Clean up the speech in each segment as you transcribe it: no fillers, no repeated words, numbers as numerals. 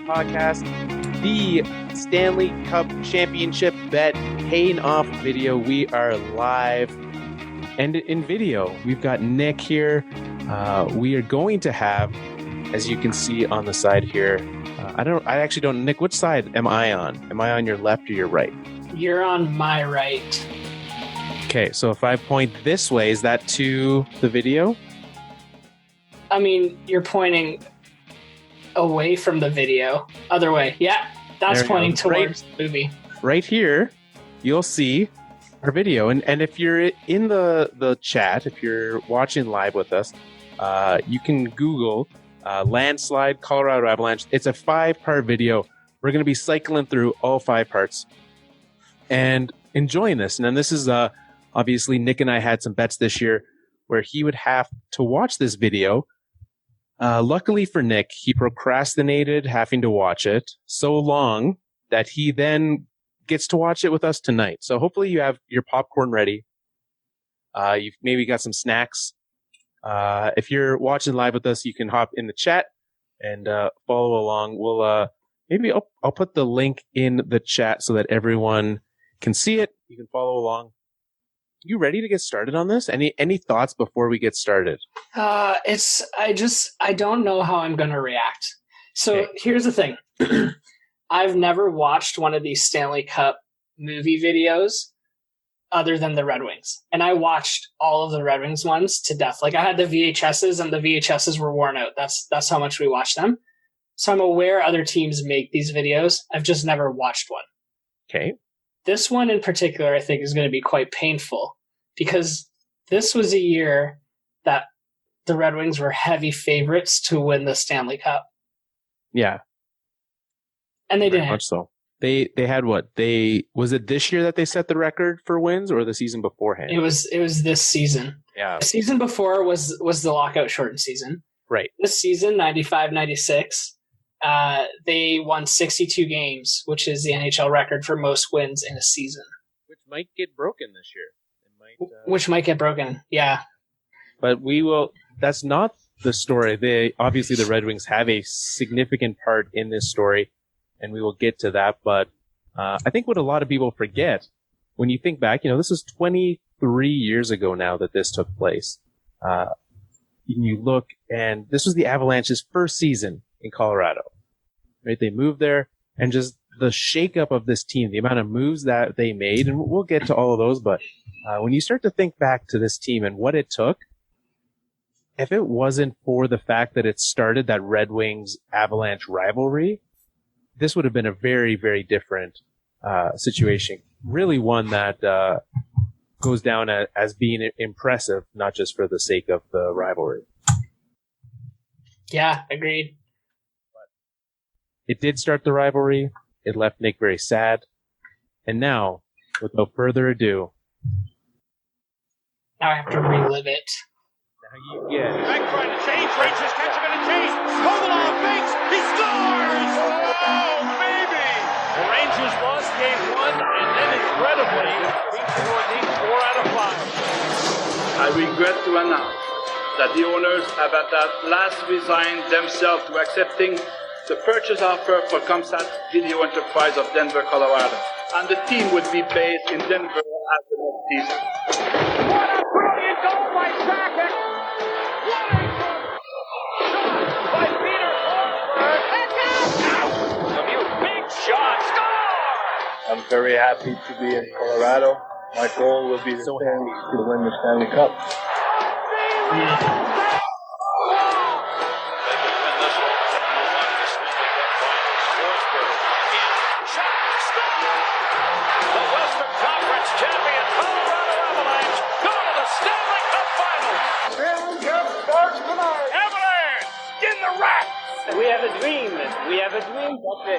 podcast, the Stanley Cup Championship bet paying off video. We are live and in video. We've got Nick here. We are going to have, as you can see on the side here, I actually don't, Nick, which side am I on? Am I on your left or your right? You're on my right. Okay, so if I point this way, is that to the video? I mean, you're pointing away from the video. Other way. Yeah, that's pointing towards the movie. Right here, you'll see our video. And if you're in the chat, if you're watching live with us, you can Google landslide Colorado Avalanche. It's a 5-part video. We're going to be cycling through all 5 parts and enjoying this. And then this is obviously Nick and I had some bets this year where he would have to watch this video. Luckily for Nick, he procrastinated having to watch it so long that he then gets to watch it with us tonight. So hopefully you have your popcorn ready. You've maybe got some snacks. If you're watching live with us, you can hop in the chat and follow along. We'll maybe I'll put the link in the chat so that everyone can see it. You can follow along. You ready to get started on this? Any thoughts before we get started? I don't know how I'm going to react. So Here's the thing. I've never watched one of these Stanley Cup movie videos other than the Red Wings. And I watched all of the Red Wings ones to death. Like I had the VHSs and the VHSs were worn out. That's how much we watched them. So I'm aware other teams make these videos. I've just never watched one. Okay. This one in particular, I think, is going to be quite painful because this was a year that the Red Wings were heavy favorites to win the Stanley Cup. Yeah. And they didn't. Very much so. They had what? Was it this year that they set the record for wins or the season beforehand? It was this season. Yeah. The season before was the lockout shortened season. Right. This season, 95-96, they won 62 games, which is the NHL record for most wins in a season. Which might get broken this year. Which might get broken, yeah. But we will. That's not the story. Obviously the Red Wings have a significant part in this story, and we will get to that. But I think what a lot of people forget when you think back, this is 23 years ago now that this took place. You look, and this was the Avalanche's first season in Colorado. Right? They moved there, and just the shakeup of this team, the amount of moves that they made, and we'll get to all of those. But when you start to think back to this team and what it took, if it wasn't for the fact that it started that Red Wings Avalanche rivalry, this would have been a very, very different situation. Really one that goes down as being impressive, not just for the sake of the rivalry. Yeah, agreed. But it did start the rivalry. It left Nick very sad. And now, without further ado, now I have to relive it. Now you get it. Back trying to change. Rangers catch him in a chase. Kovalov fakes. He scores! Oh, baby! The Rangers lost game 1, and then incredibly, beat the Northeast 4 out of 5. I regret to announce that the owners have at last resigned themselves to accepting the purchase offer for Comsat Video Enterprise of Denver, Colorado. And the team would be based in Denver as the next season. What a brilliant goal by Sakic! What a shot by Peter Forsberg! Lemieux, big shot! Score! I'm very happy to be in Colorado. My goal will be to win the Stanley Cup. We have a dream. We have a dream.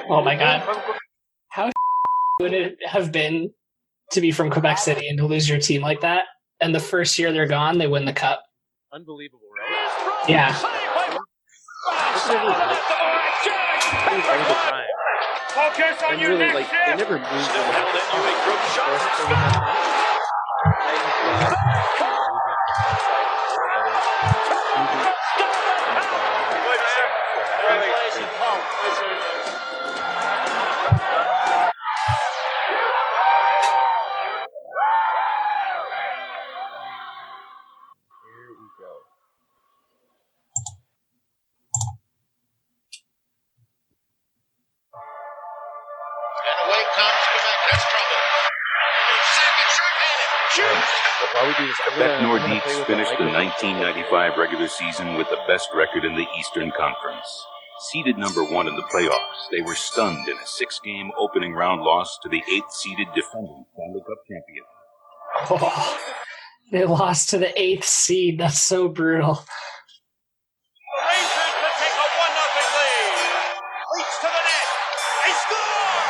Oh my God. How would it have been to be from Quebec City and to lose your team like that? And the first year they're gone, they win the cup. Unbelievable, right? Yeah. Focus on your next shift. They never moved While we do this, Quebec Nordiques finished the 1995 regular season with the best record in the Eastern Conference. Seeded number 1 in the playoffs, they were stunned in a 6-game opening round loss to the 8th-seeded defending Stanley Cup champion. Oh, they lost to the 8th seed. That's so brutal. Rangers to take a 1-0 lead. Reach to the net. They score!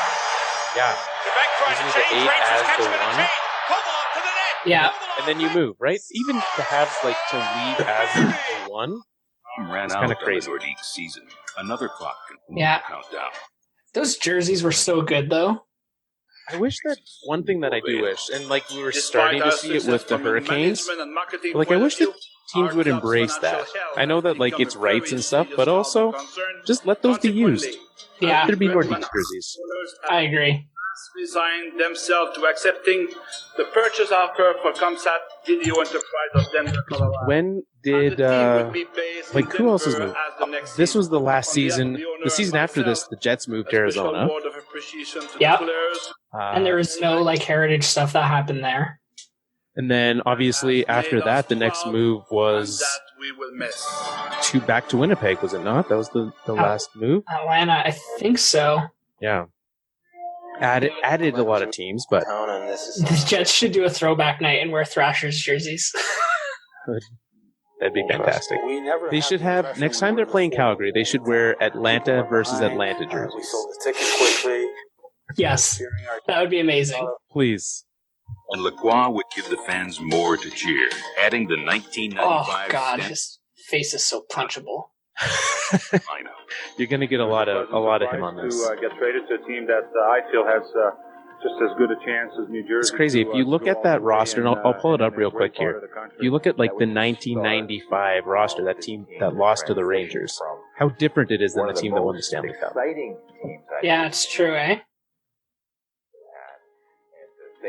Yeah. Quebec trying to Using the change. 8 Rangers as catch the him in a 1. chain. Kovalev to the net. Yeah. And then you move, right? Even to have, like, to lead as a 1. Ran It's out kinda on the crazy. Nordiques season. Another clock continued Yeah. to count down. Those jerseys were so good, though. I wish that one thing that I do wish, and like we were Despite starting to our see it success with the from a Hurricanes, management and marketing like I point wish of that view, teams our would club's embrace financial that. health I know that like become it's a rights very and stuff, serious but cause also of concern. just let those be used. Consequently, Yeah. There be Alberta Nordiques jerseys. owners I agree. resigned themselves to accepting the purchase offer for ComSat Video Enterprise of Denver, Colorado. When And did the team would be based like in who else has Denver moved? as the next This season. was the last On behalf of season. the owner The season and after this, myself, the Jets moved to a special Arizona, word of appreciation to Yep. the players. And there was no like heritage stuff that happened there. and then obviously after that, the next move was That we will miss. back to Winnipeg, was it not? That was the last move. Atlanta, I think so. Yeah, added a lot of teams, but The Jets should do a throwback night and wear Thrashers jerseys. that'd be fantastic. They should have next time they're playing Calgary, they should wear Atlanta versus Atlanta jerseys. Yes, that would be amazing. Please. And Lacroix would give the fans more to cheer, adding the 1995 Oh God, Stanley his face is so punchable. lineup. You're gonna get a lot of him on this. To get traded to a team that I feel has just as good a chance as New Jersey. It's crazy. If you look at that roster, and I'll pull it up real quick here. If you look at like the 1995 roster, that team that lost to the Rangers, how different it is than the team that won the Stanley Cup. Yeah, it's true, eh?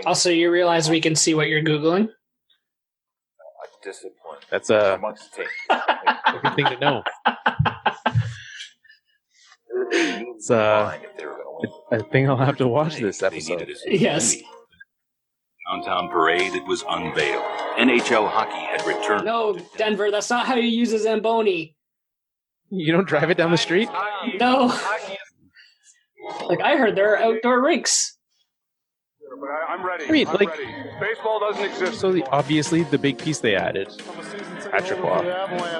Also, you realize we can see what you're Googling? That's a good thing to know. It's I think I'll have to watch this They episode. needed a Yes. Downtown parade, it was unveiled. NHL hockey had returned. No, Denver, that's not how you use a Zamboni. You don't drive it down the street? No. Like, I heard there are outdoor rinks. I'm ready. I mean, I'm like- ready. Baseball doesn't exist. So obviously the big piece they added, Patrick Roy,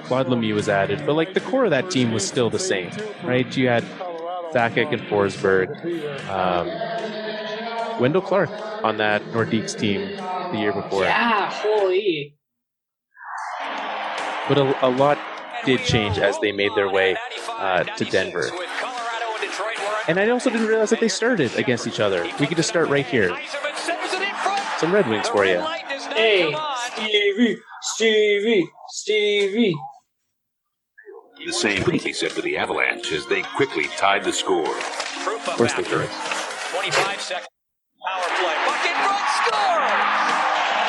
Claude Lemieux was added, but like the core of that team was still the same, right? You had Sakic and Forsberg, Wendell Clark on that Nordiques team the year before. Yeah, holy. But a lot did change as they made their way to Denver. And I also didn't realize that they started against each other. We could just start right here. Some Red Wings for you. Hey, Stevie. The same thing he said for the Avalanche as they quickly tied the score. Of course they did. 25-second power play. Buck in front, score!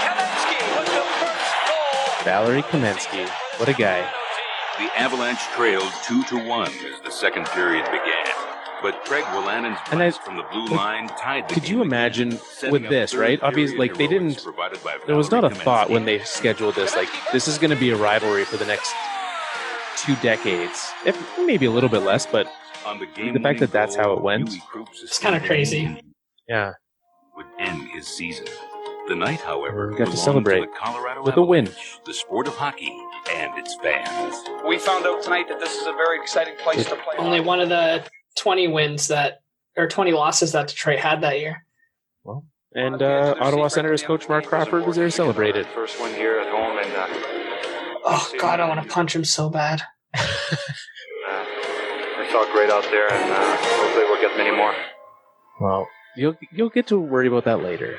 Kamensky with the first goal. Valerie Kamensky. What a guy. The Avalanche trailed 2-1 as the second period began. But Craig Willanen's And I- blitz from the blue line tied the Could game you again, imagine setting with up this, third right? Obviously, period like they heroics didn't. provided by There was not a Valerie thought Kamensky. when they scheduled this. Like this is going to be a rivalry for the next 2 decades, if maybe a little bit less. But On the the fact that that's how it went. It's kind of crazy. yeah, Would end his season. The night, however, We got to belonged celebrate the Colorado with a win. Avalanche, the sport of hockey, and its fans. We found out tonight that this is a very exciting place to play. Only one of the 20 wins or 20 losses that Detroit had that year. and Ottawa Senators coach Mark Crawford was there to celebrate it. First win here at home, and Oh, God, I want to punch him so bad. they felt great out there, and hopefully we'll get many more. Well, you'll get to worry about that later.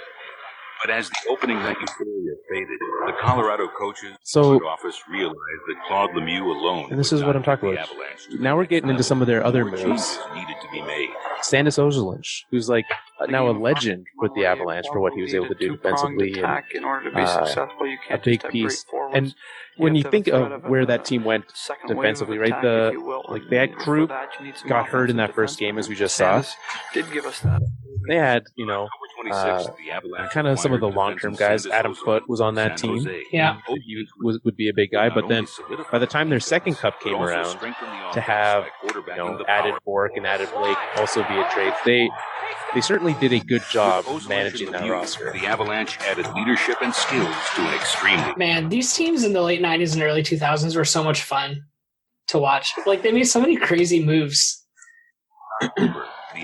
But as the opening night euphoria faded, the Colorado coaches So- front office realized that Claude Lemieux alone And this would is what not I'm talking get the about. Avalanche to Now we're getting into some of their other more moves. changes needed to be made. Sandis Ozolinsh, who's like now a legend with the Avalanche for what he was able to do defensively, and in order to be successful, you a can't big just have piece. great forwards. And when you think of where that team went defensively, right? They had Krug got hurt in that first game, as we just saw. Did give us that. They had, kind of some of the long-term guys. Adam Foote was on that team. Yeah. He would be a big guy, but then by the time their second cup came around, to have added Bork and added Blake also via trades, they certainly did a good job managing that roster. The Avalanche added leadership and skills to an extremely. Man, these teams in the late 90s and early 2000s were so much fun to watch. Like, they made so many crazy moves.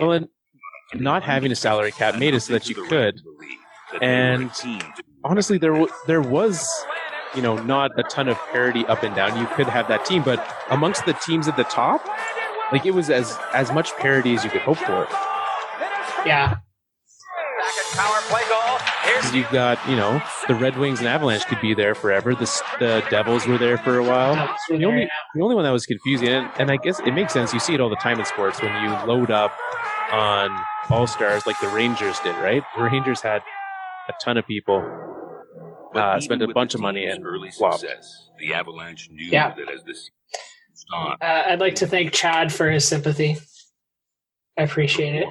Well, and not having a salary cap made it so that you could. And honestly, there was, not a ton of parity up and down. You could have that team, but amongst the teams at the top, like, it was as much parity as you could hope for. Yeah. Power play goal. Here's You've got, the Red Wings and Avalanche could be there forever. The Devils were there for a while. The only one that was confusing, and I guess it makes sense. You see it all the time in sports when you load up on All-Stars like the Rangers did, right? The Rangers had a ton of people spend a bunch of money and flopped. The Avalanche knew that as this on. I'd like to thank Chad for his sympathy. I appreciate it.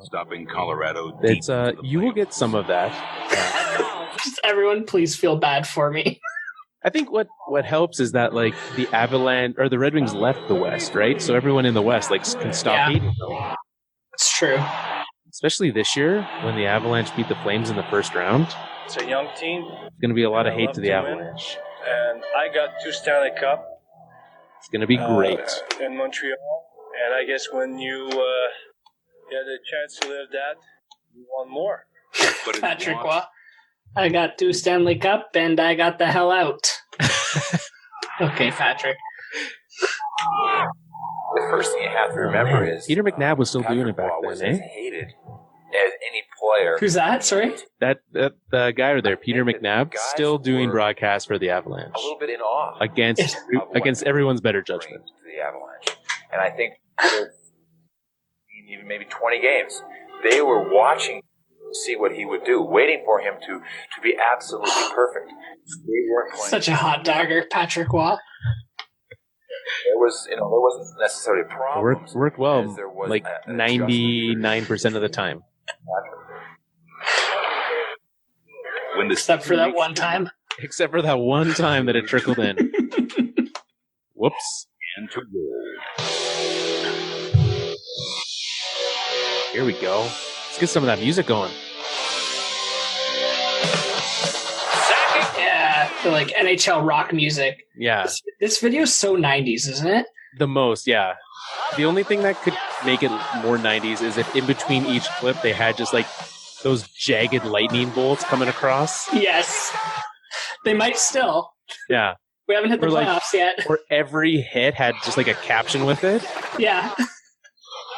Stopping Colorado. It's you will get some of that. Just everyone, please feel bad for me. I think what helps is that like the Avalanche or the Red Wings left the West, right? So everyone in the West can stop hating them. It's true. Especially this year when the Avalanche beat the Flames in the first round. It's a young team. It's going to be a lot of hate to the Avalanche. And I got 2 Stanley Cup. It's going to be great. In Montreal. And I guess when you get a chance to live that, you want more. Patrick Waugh. I got 2 Stanley Cup and I got the hell out. Okay, Patrick. The first thing you have to remember is Peter McNabb was still Patrick doing it back Waugh was then, as hated as any player. Who's that? Sorry? That the guy right there, Peter McNabb, still doing broadcast for the Avalanche. A little bit in awe against everyone's better judgment. To the Avalanche. And I think even maybe 20 games, they were watching to see what he would do, waiting for him to be absolutely perfect. They weren't playing. Such a hot dogger, Patrick Waugh. There wasn't necessarily a problem. Worked well, like 99% of the time. Except for that one time. Except for that one time that it trickled in. Whoops. And to goal. Here we go. Let's get some of that music going. Yeah, the like NHL rock music. Yeah. This video is so 90s, isn't it? The most, yeah. The only thing that could make it more 90s is if in between each clip they had just like those jagged lightning bolts coming across. Yes. They might still. Yeah. We haven't hit the playoffs yet. Or every hit had just like a caption with it. Yeah.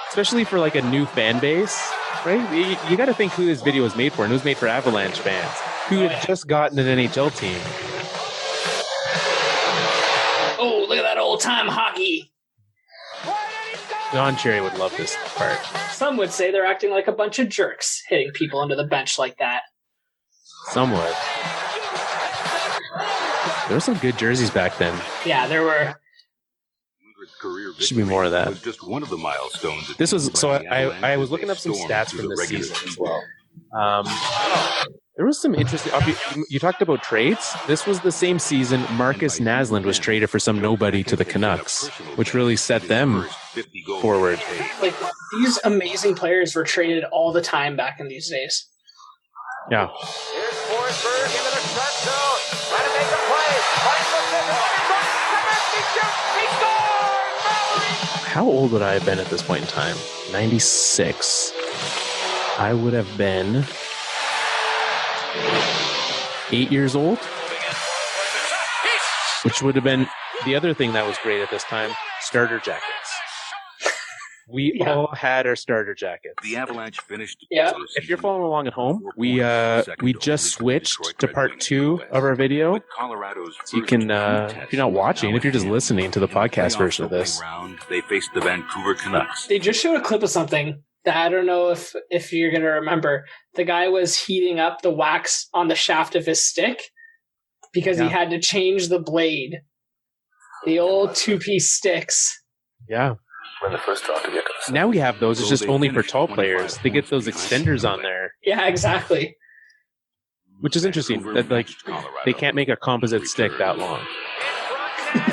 Especially for like a new fan base, right? You got to think who this video was made for, and it was made for Avalanche fans who had just gotten an NHL team. Oh, look at that old-time hockey. Don Cherry would love this part. Some would say they're acting like a bunch of jerks, hitting people under the bench like that. Some would. There were some good jerseys back then. Yeah, there were. Should be more of that. Was just one of the milestones. This was so. I was looking up some stats from this season as well. There was some interesting. You talked about trades. This was the same season Marcus Naslund was traded for some nobody to the Canucks, which really set them forward. Like, these amazing players were traded all the time back in these days. Yeah. Here's Forsberg into the front zone. Trying to make a play. He scores! How old would I have been at this point in time? 96. I would have been 8 years old, which would have been the other thing that was great at this time, starter jackets. We all had our starter jackets. The Avalanche finished. Yeah. If you're following along at home, we just switched to part 2 of our video. So you can, if you're not watching, if you're just listening to the podcast version of this. They faced the Vancouver Canucks. They just showed a clip of something that I don't know if you're going to remember. The guy was heating up the wax on the shaft of his stick because he had to change the blade. The old 2-piece sticks. Yeah. When the first round to get Now we have those. It's just only for tall players. They get those extenders on there. Yeah, exactly. Which is interesting. That like they can't make a composite stick that long.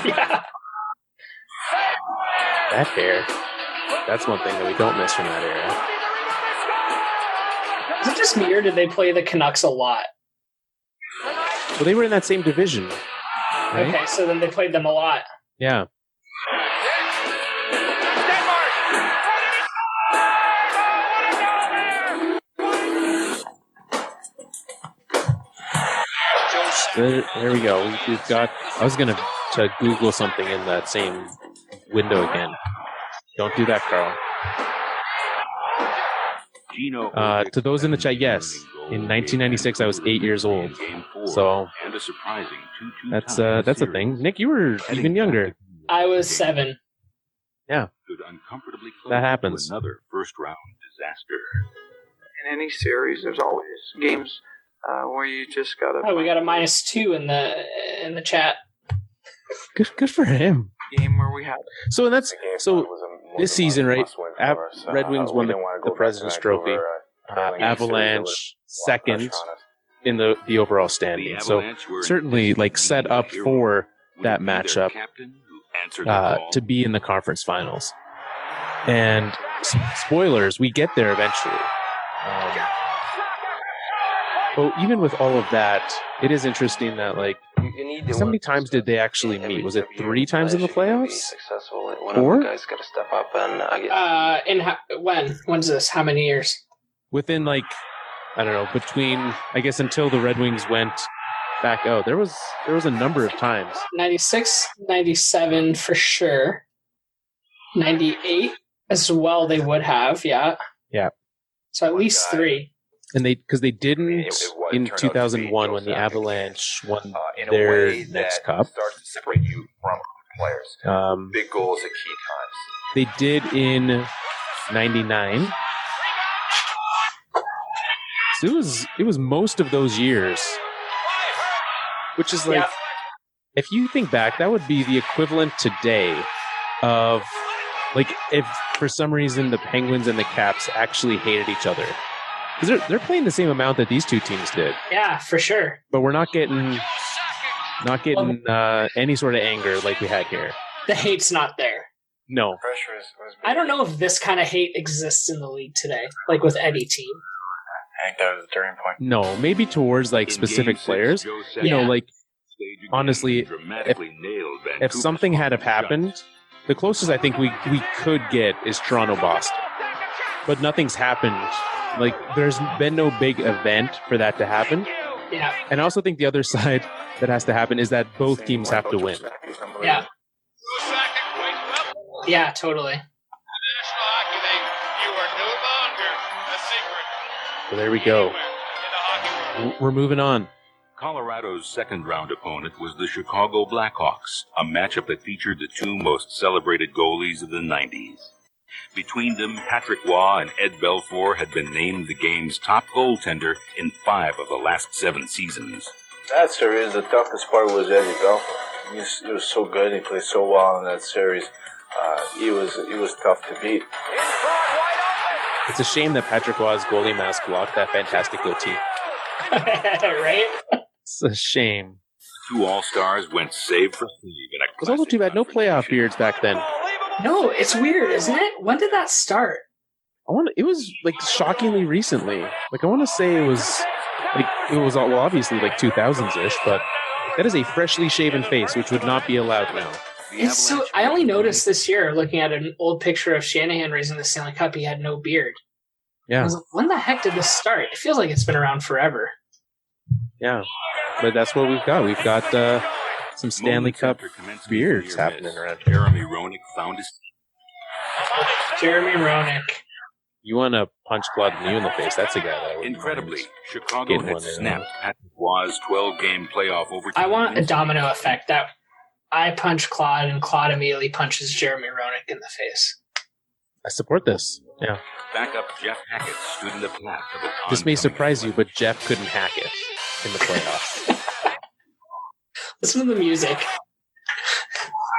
Yeah. That hair. That's one thing that we don't miss from that era. Is it just me or did they play the Canucks a lot? Well, they were in that same division. Right? Okay, so then they played them a lot. Yeah. There we go. We've got. I was gonna to Google something in that same window again. Don't do that, Carl. To those in the chat, yes. In 1996, I was 8 years old. So that's a thing. Nick, you were even younger. I was 7. Yeah. That happens. Another first-round disaster. In any series, there's always games where you just gotta. Oh, we got a -2 in the chat. Good for him. Game where we had. So this season, right? Red Wings won the President's Trophy. Avalanche second in the overall standing. So certainly, like, set up for that matchup to be in the conference finals. And spoilers, we get there eventually. But even with all of that, it is interesting that, like, how many times did they actually meet? Was it 3 times in the playoffs? 4? Guys got to step up and When's this? How many years? Within, like, I don't know, between, I guess, until the Red Wings went back out, there was a number of times. 96, 97 for sure. 98 as well. They would have, yeah. Yeah. So at least 3. And because they didn't in 2001 when the Avalanche won their next cup. Starts to separate you from players. Big goals at key times. They did in 99. So it was most of those years, which is like, if you think back, that would be the equivalent today of, like, if for some reason the Penguins and the Caps actually hated each other. Because they're playing the same amount that these two teams did. Yeah, for sure. But we're not getting any sort of anger like we had here. The hate's not there. No. Pressure was I don't know if this kind of hate exists in the league today, like with any team. I think that was the turning point. No, maybe towards, like, specific players. You know, like, honestly, if something had have happened, the closest I think we could get is Toronto-Boston. But nothing's happened. Like, there's been no big event for that to happen. Yeah. And I also think the other side that has to happen is that both teams have to win. Yeah. Yeah, totally. So there we go. We're moving on. Colorado's second-round opponent was the Chicago Blackhawks, a matchup that featured the 2 most celebrated goalies of the 90s. Between them, Patrick Waugh and Ed Belfour had been named the game's top goaltender in 5 of the last 7 seasons. That series, the toughest part was Eddie Belfour. He was so good. He played so well in that series. He was tough to beat. It's a shame that Patrick Waugh's goalie mask blocked that fantastic goatee. Right? It's a shame. The 2 All-Stars went save for save in a It was also too bad no playoff beards back then. No, it's weird, isn't it? When did that start? It was, like, shockingly recently. Like, I want to say it was obviously like 2000s-ish, but that is a freshly shaven face, which would not be allowed now. It's so. I only noticed this year, looking at an old picture of Shanahan raising the Stanley Cup, he had no beard. Yeah. I was like, when the heck did this start? It feels like it's been around forever. Yeah, but that's what we've got. We've got some Stanley Cup beards happening around here. Jeremy Roenick found his Jeremy Roenick. You want to punch Claude Lemieux in the face? That's a guy that I would Incredibly, mind Chicago getting had one in. snapped Patrick Roy's 12-game playoff overtime. I want a domino effect that I punch Claude and Claude immediately punches Jeremy Roenick in the face. I support this. Yeah. Backup Jeff Hackett stood in the path of an This may oncoming surprise you, threat. but Jeff couldn't hack it in the playoffs. Listen to the music.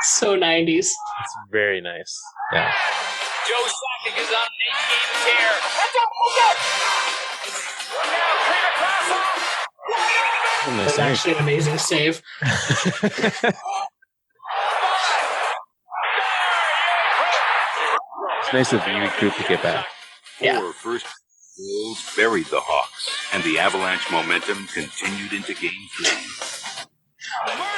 So 90s. It's very nice. Yeah. Joe Sakic is on an 8-game tear. Heads up, look out! Oh, That's nice actually an amazing save. It's nice of you group to get back. Yeah. Four first goals buried the Hawks, and the Avalanche momentum continued into Game 3.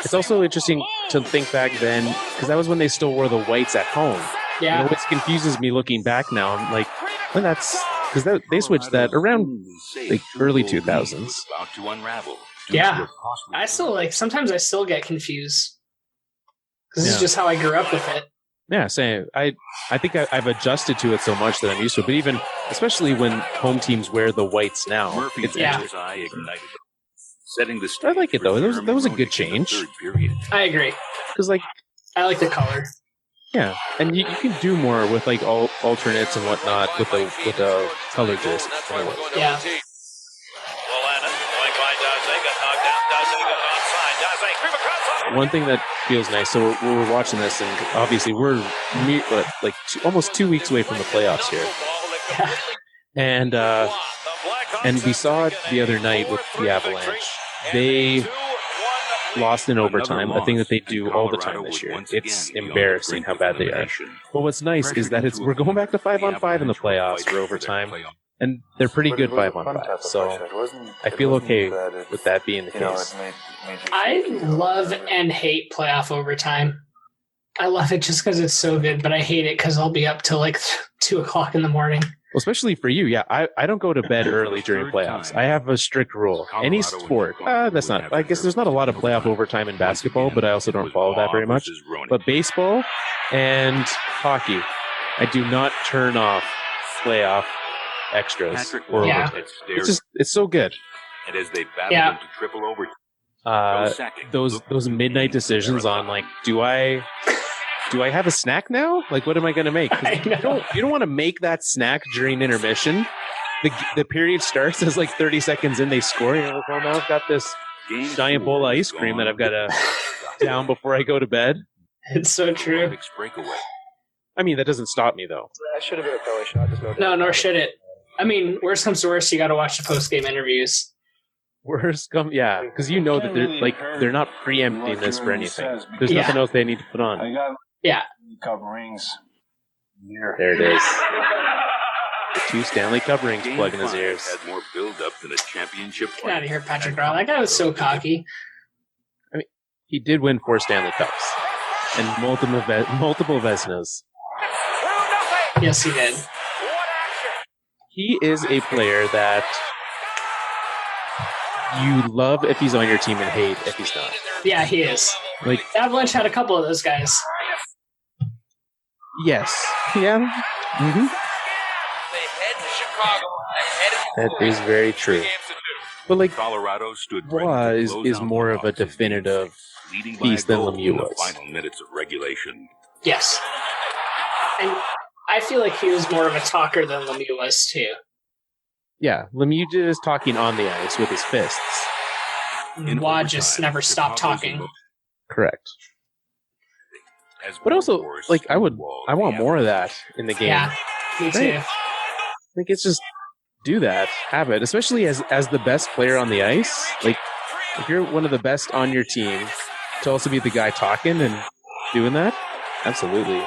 It's also interesting to think back then, because that was when they still wore the whites at home. Yeah. It always confuses me looking back now. I'm like, well, that's because they switched that around like early 2000s. About to unravel. Yeah. I still sometimes I still get confused. Because this is Yeah. just how I grew up with it. Yeah, same. I think I've adjusted to it so much that I'm used to it. But even, especially when home teams wear the whites now, Murphy's Yeah. eye ignited, setting the stage. I like it, though. for That was a Jeremy good Roenick in the change. third period. I agree. because like, I like the color. yeah, and you can do more with like all alternates and whatnot with a color jersey. Anyway. Yeah. One thing that feels nice, so we're watching this, and obviously we're almost 2 weeks away from the playoffs here, and we saw it the other night with the Avalanche. They lost in overtime, a thing that they do all the time this year. It's embarrassing how bad they are. But what's nice is that we're going back to 5-on-5 in the playoffs for overtime, and they're pretty good 5-on-5. So I feel okay with that being the case. I love and hate playoff overtime. I love it just because it's so good, but I hate it because I'll be up till like 2 o'clock in the morning. Well, especially for you, yeah. I don't go to bed early during playoffs. I have a strict rule. Any sport, that's not. I guess there's not a lot of playoff overtime in basketball, but I also don't follow that very much. But baseball and hockey, I do not turn off playoff extras or Yeah. overtime. It's so good. And as they battled Yeah. into triple overtime, Those midnight decisions on like, do I have a snack now? Like, what am I going to make? 'Cause I know. you don't want to make that snack during intermission. The period starts as like 30 seconds in, they score. You're like, well, now I've got this giant bowl of ice cream that I've got to down before I go to bed. It's so true. Olympics breakaway. I mean, that doesn't stop me though. That should have been a penalty shot. There's no doubt No, nor about it. should it. I mean, worst comes to worst, you got to watch the post-game interviews. Worst come, yeah, because you know that they're not preempting this for anything. There's Yeah. nothing else they need to put on. I got Yeah. Cup rings. Here. There it is. The 2 Stanley Cup rings Game plug in his 5 ears. had more build-up than a championship. Get out of here, Patrick Roy. That guy was so cocky. He did win 4 Stanley Cups and multiple Vezinas. Yes, he did. He is a player that you love if he's on your team and hate if he's not. Yeah, he is. Like, Avalanche had a couple of those guys. yes. Yeah. Mm-hmm. That is very true. But like, Colorado stood Roy ready is to close out more the of a Hawks in definitive leading by piece a than goal Lemieux in the was. final minutes of regulation. Yes. And I feel like he was more of a talker than Lemieux was, too. Yeah, Lemieux is talking on the ice with his fists. In Waugh overtime, just never stopped Chicago's talking. emotion Correct. as But also, Warriors like, I stonewalled want the more of that in the game. Yeah, me too. Right. Like, it's just do that, have it, especially as the best player on the ice. Like, if you're one of the best on your team, to also be the guy talking and doing that, absolutely.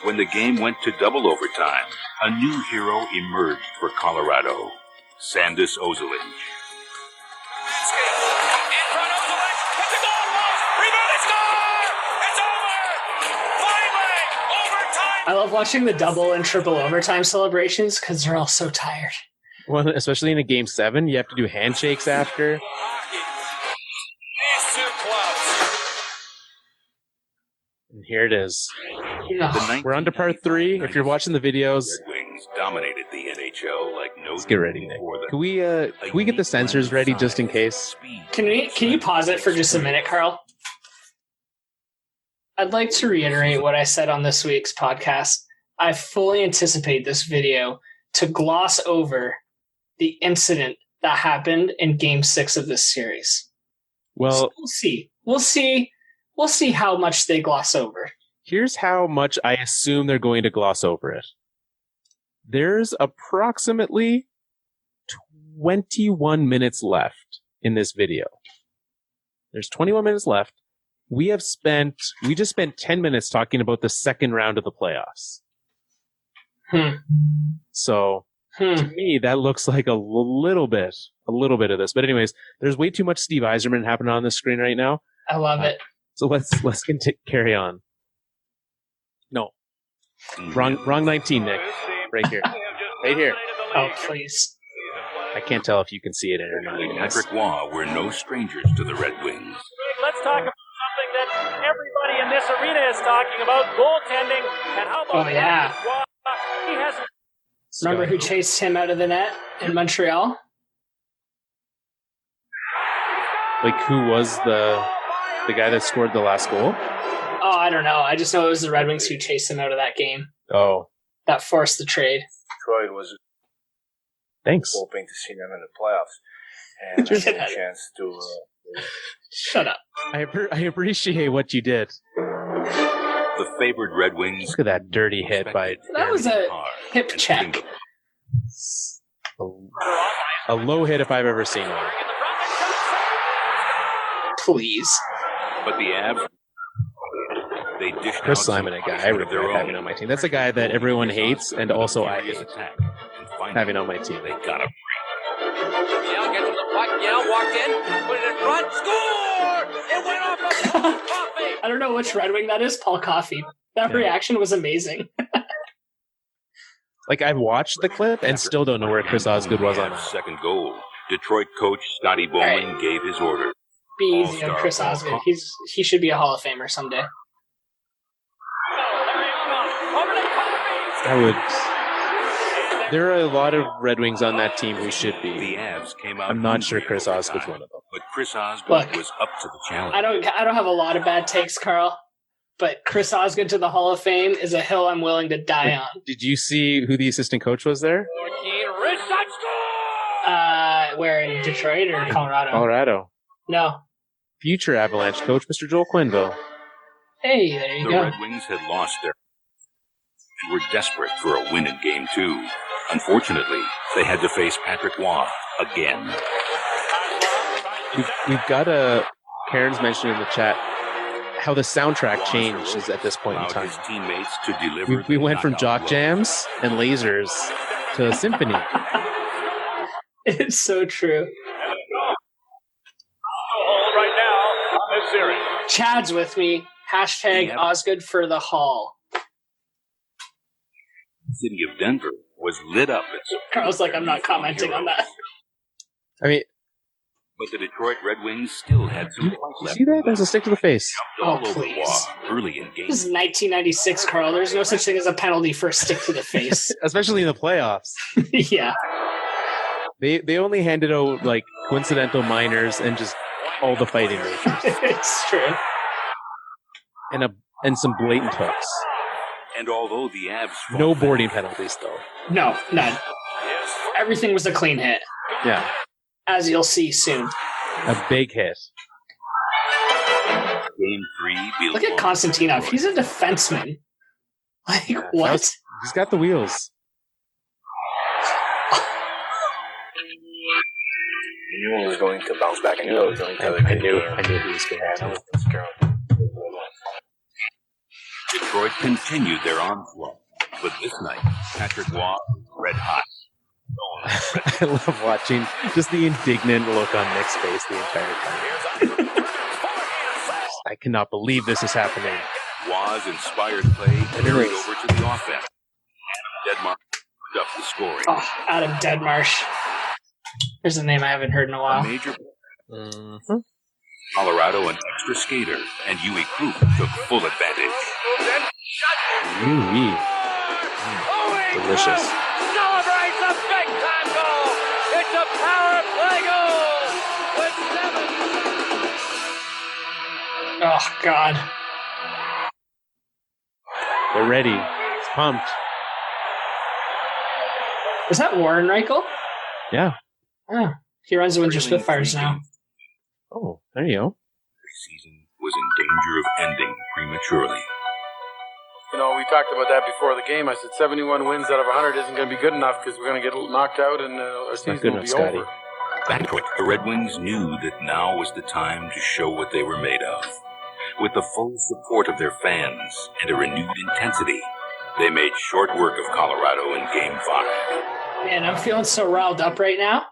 When the game went to double overtime, a new hero emerged for Colorado, Sandis Ozolic. I love watching the double and triple overtime celebrations because they're all so tired. Well, especially in a game 7, you have to do handshakes after. And here it is. No. We're on to part 3. If you're watching the videos, Red Wings dominated the NHL like no. let's get ready, Nick. Can we get the sensors ready just in case? Can you pause it for just a minute, Carl? I'd like to reiterate what I said on this week's podcast. I fully anticipate this video to gloss over the incident that happened in Game 6 of this series. Well, so we'll see. We'll see how much they gloss over. Here's how much I assume they're going to gloss over it. There's approximately 21 minutes left in this video. There's 21 minutes left. We just spent 10 minutes talking about the second round of the playoffs. So, to me, that looks like a little bit of this. But anyways, there's way too much Steve Yzerman happening on the screen right now. I love it. So let's carry on. No. Wrong 19, Nick. Right here. Right here. Oh, please. I can't tell if you can see it or not. Patrick Waugh were no strangers to the Red Wings. Let's talk about something that everybody in this arena is talking about, goaltending, and how about Waugh? He has. Remember who chased him out of the net in Montreal? Like, who was the guy that scored the last goal? Oh, I don't know. I just know it was the Red Wings who chased him out of that game. Oh. That forced the trade. Detroit was hoping to see them in the playoffs. And I had a chance to... Shut up. I appreciate what you did. The favored Red Wings... Look at that dirty hit by... That was a hip check. A low hit if I've ever seen one. Please. But the Avs... They dished Chris out Simon, a guy I regret having on my team. That's a guy that everyone hates, and also I hate having on my team. They got a Yell gets to the puck. Yell walked in, put it in front, score! It went off of Paul Coffey. I don't know which Red Wing that is. Paul Coffey. That reaction was amazing. Like, I've watched the clip and still don't know where Chris Osgood was on that. Second goal. Detroit coach Scotty Bowman gave his order. Be easy on Chris Osgood. He should be a Hall of Famer someday. There are a lot of Red Wings on that team who should be. The Avs came out. I'm not sure Chris Osgood's one of them. But Chris Osgood was up to the challenge. I don't have a lot of bad takes, Carl. But Chris Osgood to the Hall of Fame is a hill I'm willing to die on. Did you see who the assistant coach was there? Where, in Detroit or Colorado? Colorado. No. Future Avalanche coach, Mr. Joel Quenneville. Hey, there you go. The Red Wings had lost their... They were desperate for a win in Game 2. Unfortunately, they had to face Patrick Waugh again. We've got Karen's mentioned in the chat how the soundtrack changes at this point in time. His teammates to deliver we went from jock jams and lasers to symphony. It's so true. Right now, this series. Chad's with me. Hashtag Osgood for the Hall. The city of Denver was lit up. Carl's like, I'm not commenting on that. I mean, but the Detroit Red Wings still had some fight left. See that? There's a stick to the face. Oh, please. Early in game. This is 1996, Carl. There's no such thing as a penalty for a stick to the face. Especially in the playoffs. Yeah. They only handed out, like, coincidental minors and just all the fighting majors. It's true. And some blatant hooks. And although the Avs... No boarding penalties, though. No, none. Everything was a clean hit. Yeah. As you'll see soon. A big hit. Game 3... Look at Konstantinov. He's a defenseman. Like, what? He's got the wheels. I knew he was going to bounce back. I knew he was going to. I knew he was going to. Detroit continued their onslaught, but this night, Patrick Waugh was red hot. I love watching just the indignant look on Nick's face the entire time. I cannot believe this is happening. Waugh's inspired play carried over to the offense. Deadmarsh put up the scoring. Oh, Adam Deadmarsh. There's a name I haven't heard in a while. A major... Colorado an extra skater, and Yui Krupp took full advantage. Yui. Delicious. Celebrates a big-time goal. It's a power play goal with 7. Oh, God. They're ready. It's pumped. Is that Warren Reichel? Yeah. Oh, he runs the Winter Spitfires now. Oh, there you go. The season was in danger of ending prematurely. You know, we talked about that before the game. I said 71 wins out of 100 isn't going to be good enough because we're going to get knocked out and our season will be over. That quick, the Red Wings knew that now was the time to show what they were made of. With the full support of their fans and a renewed intensity, they made short work of Colorado in Game 5. Man, I'm feeling so riled up right now.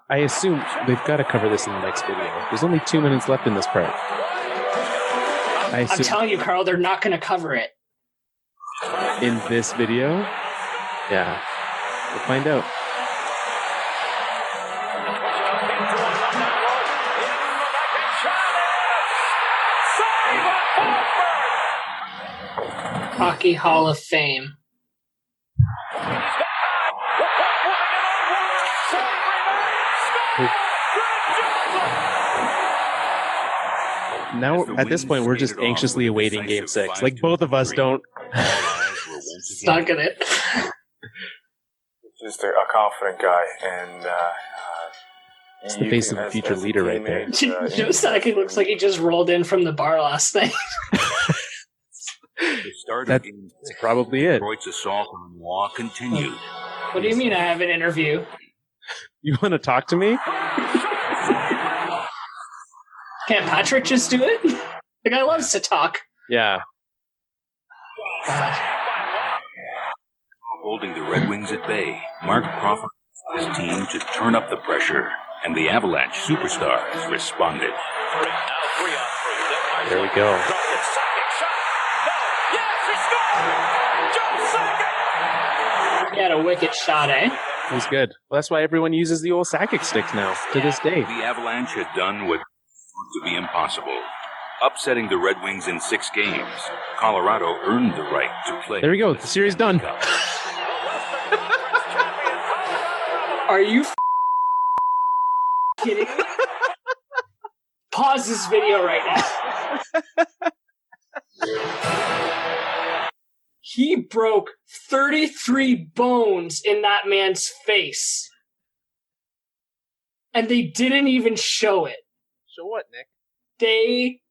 I assume they've got to cover this in the next video. There's only 2 minutes left in this part. I'm telling you, Carl, they're not going to cover it. In this video? Yeah. We'll find out. Hockey Hall of Fame. Now, at this point, we're just anxiously awaiting Game 6. Like, both of us don't... Stuck in it. Just a confident guy, and... it's the face of the future leader right there. Joe Sakic looks like he just rolled in from the bar last night. That's probably it. Detroit's assault on Law continued. What do you mean I have an interview? You want to talk to me? Can't Patrick just do it? The guy loves to talk. Yeah. Holding the Red Wings at bay, Mark Crawford and his team to turn up the pressure, and the Avalanche superstars responded. There we go. He had a wicked shot, eh? It was good. Well, that's why everyone uses the old Sakic sticks now, to this day. The Avalanche had done what to be impossible. Upsetting the Red Wings in 6 games, Colorado earned the right to play. There we go. The series done. Are you kidding me? Pause this video right now. He broke 33 bones in that man's face. And they didn't even show it. Show what, Nick? They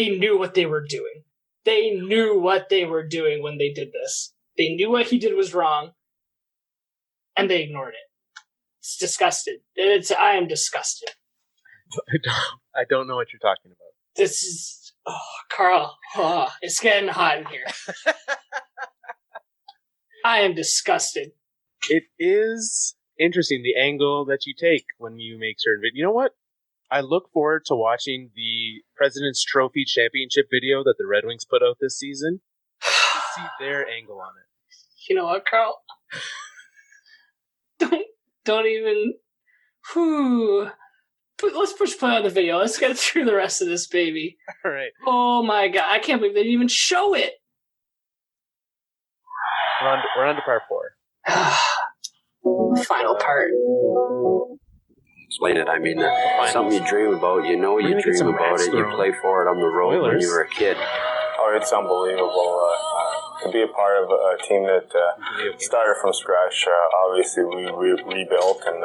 knew what they were doing. They knew what they were doing when they did this. They knew what he did was wrong. And they ignored it. It's disgusted. I am disgusted. I don't know what you're talking about. This is... Oh, Carl. Oh, it's getting hot in here. I am disgusted. It is interesting, the angle that you take when you make certain videos. You know what? I look forward to watching the President's Trophy Championship video that the Red Wings put out this season to see their angle on it. You know what, Carl? Don't even... Whew. Let's push play on the video. Let's get through the rest of this, baby. All right. Oh, my God. I can't believe they didn't even show it. We're on to part 4. Final part. Explain it. I mean, something you dream about. You know you dream about it. You play for it on the road when you were a kid. Oh, it's unbelievable to be a part of a team that started from scratch. Obviously, we rebuilt and...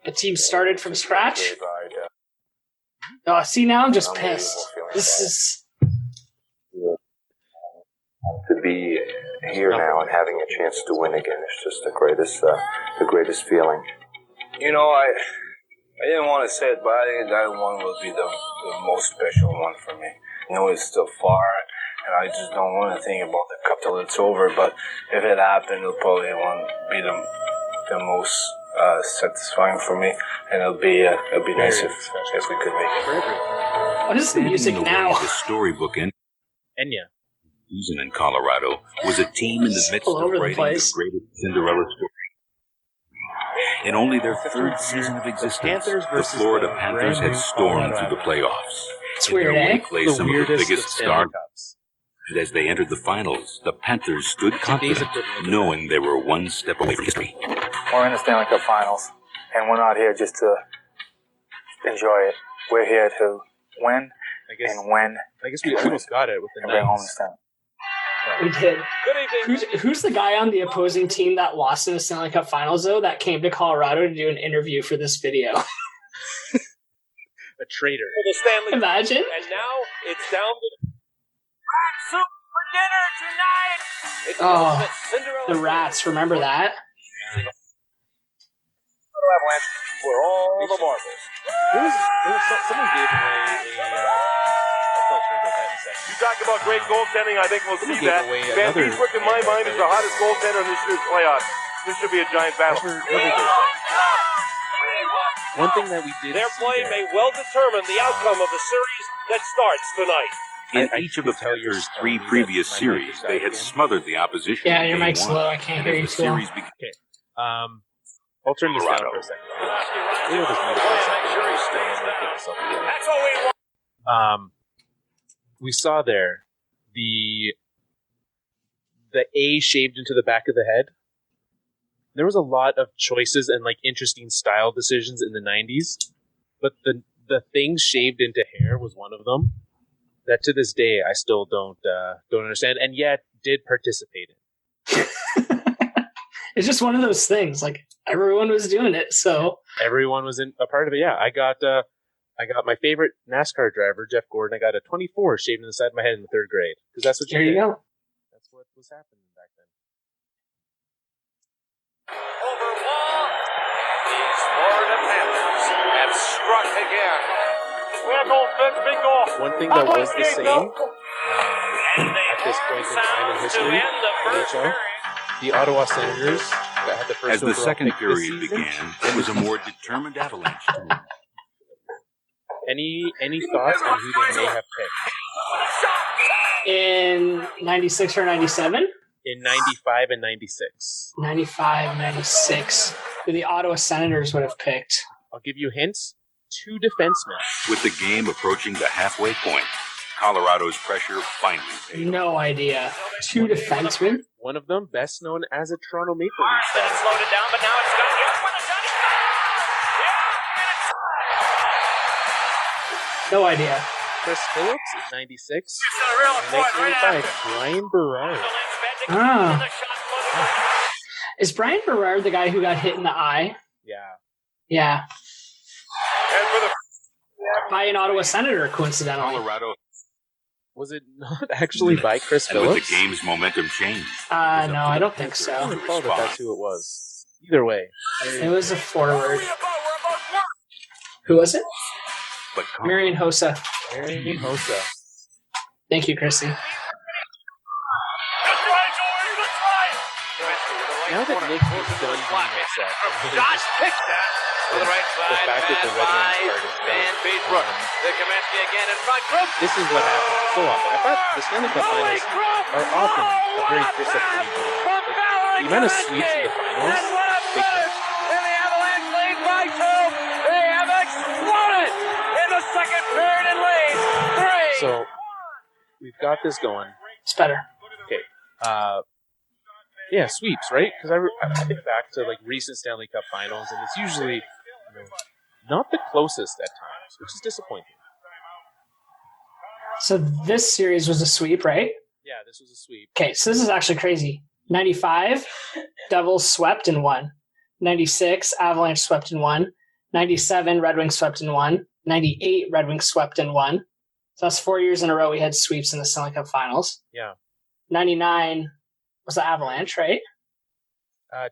The team started from scratch? Oh, see, now I'm just pissed. This is... To be here now and having a chance to win again is just the greatest feeling. You know, I didn't want to say it, but I think that one will be the most special one for me. I know it's still far, and I just don't want to think about the cup till it's over, but if it happened, it'll probably be the most satisfying for me, and it'll be nice if we could make it. What is the music now? The storybook in Enya. Season in Colorado was a team in the midst of writing the greatest Cinderella story. In only their third season of existence, the Florida Panthers had stormed through the playoffs. It's In weird, their way eh? play The some of the weirdest biggest of Stanley stars. Cups. And as they entered the finals, the Panthers stood confident, knowing they were one step away from history. We're in the Stanley Cup Finals, and we're not here just to enjoy it. We're here to win and win. I guess we almost got it with the and bring home the Knights. Stanley. We did. Who's the guy on the opposing team that lost in the Stanley Cup Finals, though, that came to Colorado to do an interview for this video? A traitor. For the Stanley. Imagine. And now it's down to rat soup for dinner tonight. It's the ultimate Cinderella The Rats. Remember that? Avalanche for all the marbles. Someone gave away a. I'll tell you about that in a second. You talk about great goaltending, I think we'll Someone see gave that. away Van another- Beesbrook, in my mind, is the hottest goaltender in this year's playoffs. This should be a giant battle. One thing that we did Their see play there- may well determine the outcome of the series that starts tonight. In each of the Panthers' three previous series, they had smothered the opposition. Yeah, in your game mic's one. low. I can't And hear as you the too well. series began, I'll turn this down for a second. Maybe I'll just mute it for a second. That's all we want. We saw there the A shaved into the back of the head. There was a lot of choices and like interesting style decisions in the 90s, but the thing shaved into hair was one of them that to this day I still don't understand, and yet did participate in. It's just one of those things. Like, everyone was doing it, so. Everyone was in a part of it. Yeah, I got my favorite NASCAR driver, Jeff Gordon. I got a 24 shaved in the side of my head in the 3rd grade because that's what you There you did. go. That's what was happening back then. Over wall. These Florida Panthers have struck again. We're goal, Vince, big goal. One thing that was the same at this point in time in history, NHL, the Ottawa Senators that had the first as the overall second pick this period season. began, it was a more determined Avalanche team. Any thoughts on who they may have picked? In 96 or 97? In 95 and 96. 95, 96. Who the Ottawa Senators would have picked. I'll give you hints. 2 defensemen. With the game approaching the halfway point, Colorado's pressure finally paid. No idea. 2 defensemen? One of them best known as a Toronto Maple Leaf Then starter. it's loaded down, but now it's got yes with a shot. No idea. Chris Phillips in 96. a real In 1985, Brian Berard. Ah. Is Brian Berard the guy who got hit in the eye? Yeah. Yeah. And for the By an Ottawa Senator, coincidentally. Colorado, Was it not actually by Chris and with Phillips? the game's momentum changed. No, I don't think I so. don't recall that that's who it was. Either way. It was a forward. Who was it? But Marian Hossa. Marian Hossa. Thank you, Chrissy. Now that Nick is done being upset, the right the side, fact that the Red Wings part is Van done. Beesbrook. The Kaminsky again in front. Group. This is what happens so often. I thought the Stanley Cup finals are often a very disappointing. The amount of sweeps in the finals, big time. And the Avalanche lead by 2. They have exploded in the second period and lead 3. So we've got this going. It's better. Okay. Yeah, sweeps, right? Because I think back to like recent Stanley Cup finals, and it's usually not the closest at times, which is disappointing. So this series was a sweep, right? Yeah, this was a sweep. Okay, so this is actually crazy. 95, Devils swept and won. 96, Avalanche swept and won. 97, Red Wings swept and won. 98, Red Wings swept and won. So that's 4 years in a row we had sweeps in the Stanley Cup finals. Yeah. 99 was the Avalanche, right?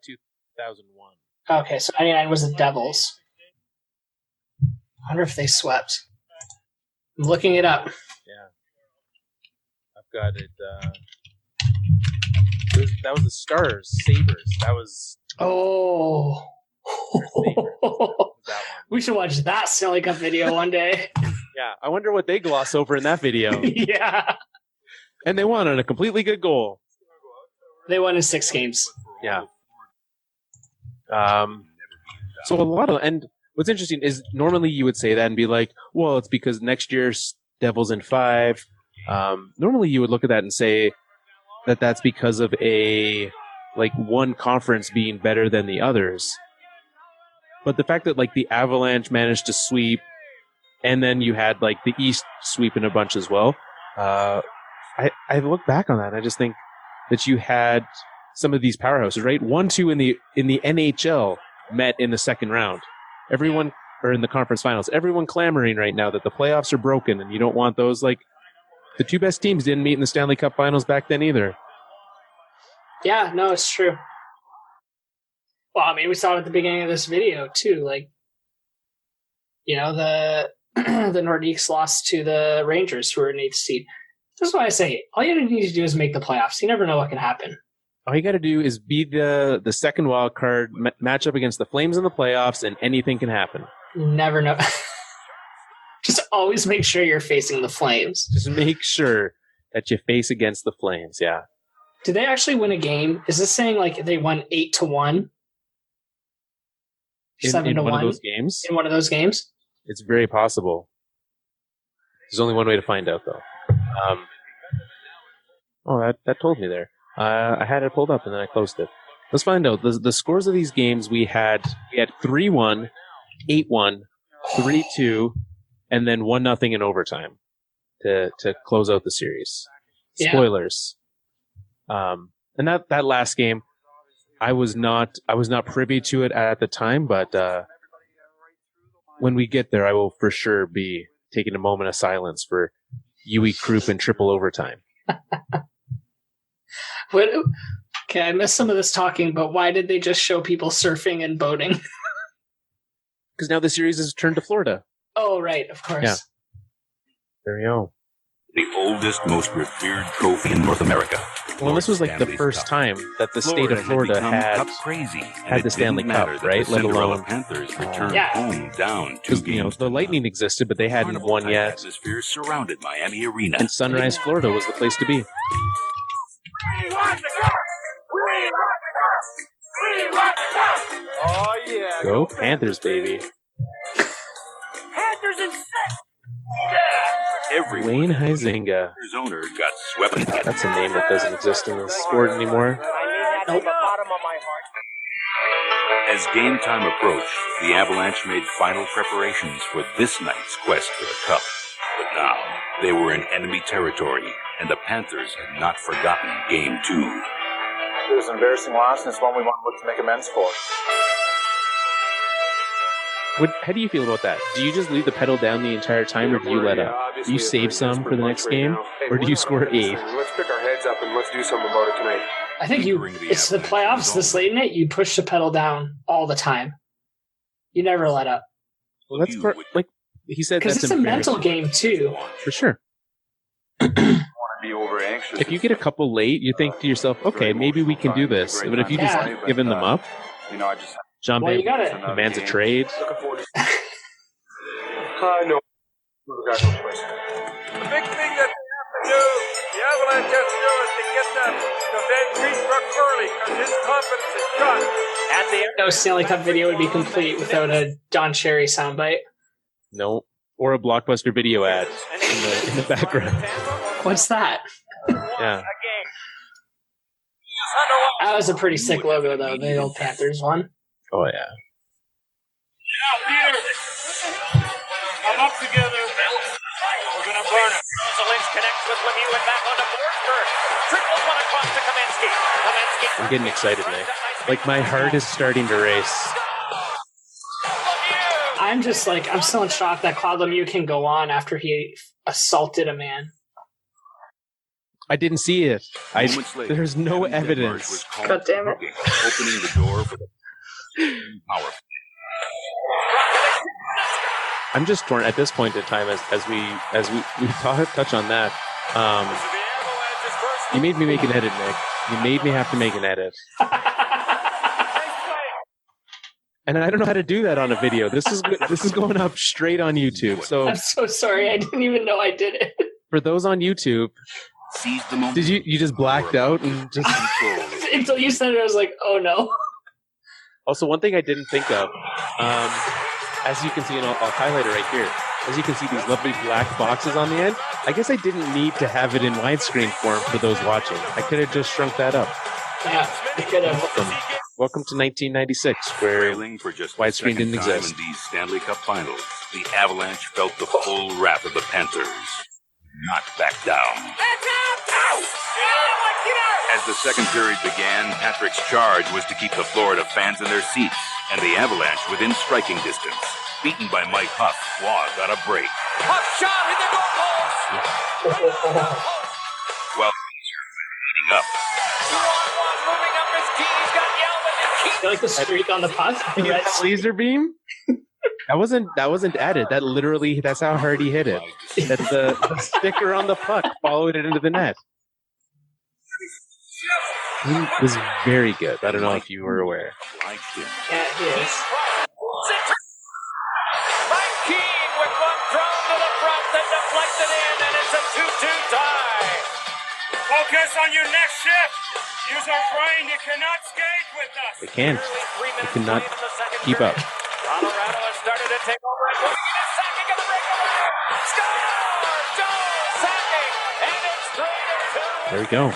2001. Okay, so 99 was the Devils. I wonder if they swept. I'm looking it up. Yeah. I've got it. That was the Stars, Sabres. That was. Oh. We should watch that Stanley Cup video one day. Yeah, I wonder what they gloss over in that video. Yeah. And they won on a completely good goal. They won in 6 games. Yeah. So and what's interesting is normally you would say that and be like, well, it's because next year's Devils in 5. Normally you would look at that and say that that's because of one conference being better than the others. But the fact that the Avalanche managed to sweep, and then you had the East sweeping a bunch as well. I look back on that and I just think that you had some of these powerhouses, right? 1-2 in the NHL met in the second round. Everyone, or in the conference finals, everyone clamoring right now that the playoffs are broken and you don't want those. The 2 best teams didn't meet in the Stanley Cup finals back then either. Yeah, no, it's true. Well, I mean, we saw it at the beginning of this video too. The Nordiques lost to the Rangers, who were an 8th seed. That's why I say all you need to do is make the playoffs. You never know what can happen. All you got to do is be the second wild card, match up against the Flames in the playoffs, and anything can happen. You never know. Just always make sure you're facing the Flames. Just make sure that you face against the Flames, yeah. Did they actually win a game? Is this saying they won 8-1? 7-1? In one of those games? In one of those games? It's very possible. There's only one way to find out, though. That told me there. I had it pulled up and then I closed it. Let's find out. The scores of these games we had 3-1, 8-1, 3-2, and then 1-0 in overtime to close out the series. Yeah. Spoilers. And that last game, I was not privy to it at the time, but when we get there, I will for sure be taking a moment of silence for Yui Krupp in triple overtime. Okay, I missed some of this talking, but why did they just show people surfing and boating? Because now the series has turned to Florida. Oh, right, of course. Yeah. There you go. The oldest, most revered trophy in North America. Well, this was the first time that the state of Florida had the Stanley Cup, right? Let alone Panthers returned home down 2 games. The Lightning existed, but they hadn't won yet. Atmosphere surrounded Miami Arena. And Sunrise, Florida was the place to be. Oh, yeah. Go Panthers, baby. Panthers in 6. Wayne Huizenga. Owner got swept. That's a name that doesn't exist in the sport anymore. Nope. As game time approached, the Avalanche made final preparations for this night's quest for the Cup. But now, they were in enemy territory, and the Panthers had not forgotten Game 2. It was an embarrassing loss, and it's one we want to look to make amends for. How do you feel about that? Do you just leave the pedal down the entire time, or do you let up? Do you save some for the next game, or do you score 8? Let's pick our heads up and let's do something about it tonight. I think it's the playoffs this late in it, you push the pedal down all the time. You never let up. Well, that's he said, because it's a mental game too. For sure. If you get a couple late, you think to yourself, okay, maybe we can do this. But if you just keep giving them up, John Bay demands a trade. No. The big thing that they have to do, the Avalanche has to do, is to get the Van Greenbrook early, because his confidence is shot. At the end, no Stanley Cup video would be complete without a Don Cherry soundbite. No, or a Blockbuster video ad in the background. What's that? Yeah. That was a pretty sick logo, though. The old Panthers one. Oh, yeah. Yeah, Peter. Come up together. We're going to burn it. Lynch connects with Lemieux and back onto Forsberg. Trickles one across to Kaminsky. I'm getting excited, Nick. My heart is starting to race. I'm still in shock that Claude Lemieux can go on after he assaulted a man. I didn't see it. There's no evidence. God damn it. Opening the door for the power. I'm just torn at this point in time as we touch on that. You made me make an edit, Nick. You made me have to make an edit. And I don't know how to do that on a video. This is going up straight on YouTube. So I'm so sorry. I didn't even know I did it. For those on YouTube, did you just blacked out and just until you said it? I was like, oh no. Also, one thing I didn't think of As you can see, and I'll highlight it right here. As you can see, these lovely black boxes on the end. I guess I didn't need to have it in widescreen form for those watching. I could have just shrunk that up. Yeah, I could have. Welcome to 1996, where For just widescreen didn't the second time exist. in these Stanley Cup Finals, the Avalanche felt the full wrath of the Panthers. Not back down. As the second period began, Patrick's charge was to keep the Florida fans in their seats, and the Avalanche within striking distance. Beaten by Mike Huff, Waugh got a break. Puck shot in the goalpost. While heating up. Moving up his key. He's got Yelvin and Keith. You like the streak on the puck? The red Laser beam? That wasn't added. That's how hard he hit it. That's the sticker on the puck followed it into the net. He was very good. I don't know if you were aware. Yeah, he is. Mike Keane with one thrown to the front that deflected in, and it's a 2-2 tie. Focus on your next shift. Use our brain. You cannot skate with us. They can't. They cannot keep up. Colorado has started to take over and moving in and sacking of the breakaway. Score! Joel sacking, and it's 3-2. There we go.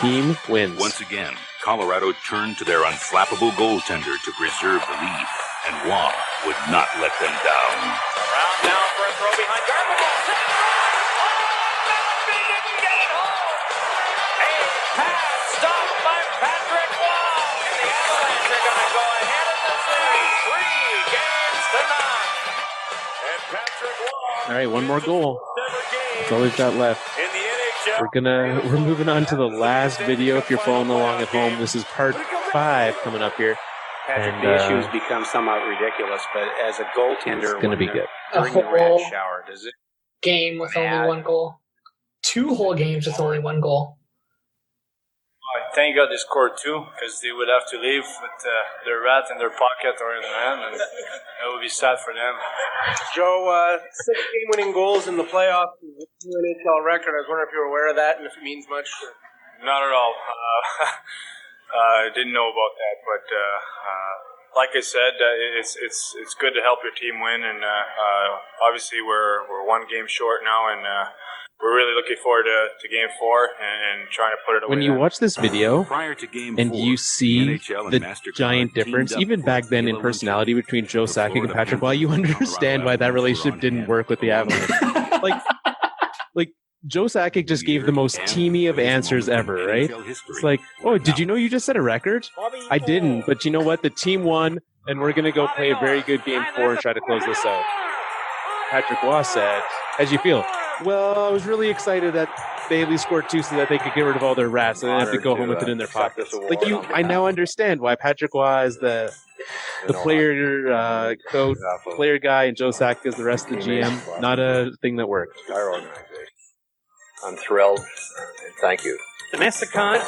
Team wins. Once again, Colorado turned to their unflappable goaltender to preserve the lead, and Waugh would not let them down. Brown down for a throw behind Garber. He didn't get it home. A pass stopped by Patrick Waugh, and the Avalanche are going to go ahead in the series 3 games to none. And Patrick Waugh. All right, one more goal. That's all we've got left. In the NHL. We're moving on to the last video. If you're following along at home, this is part 5 coming up here. Patrick, And, the issues become somewhat ridiculous, but as a goaltender, it's gonna be good. During the red shower, does it? Game with only one goal. 2 whole games with only 1 goal. Thank God they scored 2, because they would have to leave with their rat in their pocket or in their hand, and it would be sad for them. Joe, 6 game-winning goals in the playoffs, new NHL record. I was wondering if you were aware of that and if it means much. Not at all. I didn't know about that, but like I said, it's good to help your team win, and obviously we're 1 game short now, and we're really looking forward to Game 4 and trying to put it away. When you watch this video Prior to Game and 4, you see NHL and the MasterCard giant difference, teamed up even back then in personality between Joe Sakic and Patrick Waugh, you understand why that relationship didn't work with the Avalanche. like Joe Sakic just gave the most teamy of answers ever, right? It's like, oh, did you know you just set a record? I didn't, but you know what? The team won, and we're going to go play a very good Game 4 and try to close this out. Patrick Waugh said, how'd you feel? Well, I was really excited that they at least scored 2 so that they could get rid of all their rats and they didn't have to go home with it in their pockets. I now understand why Patrick Waugh is the player coach, player guy, and Joe Sakic is the rest of the GM. Not a thing that worked. I'm thrilled. Thank you. Domesticon,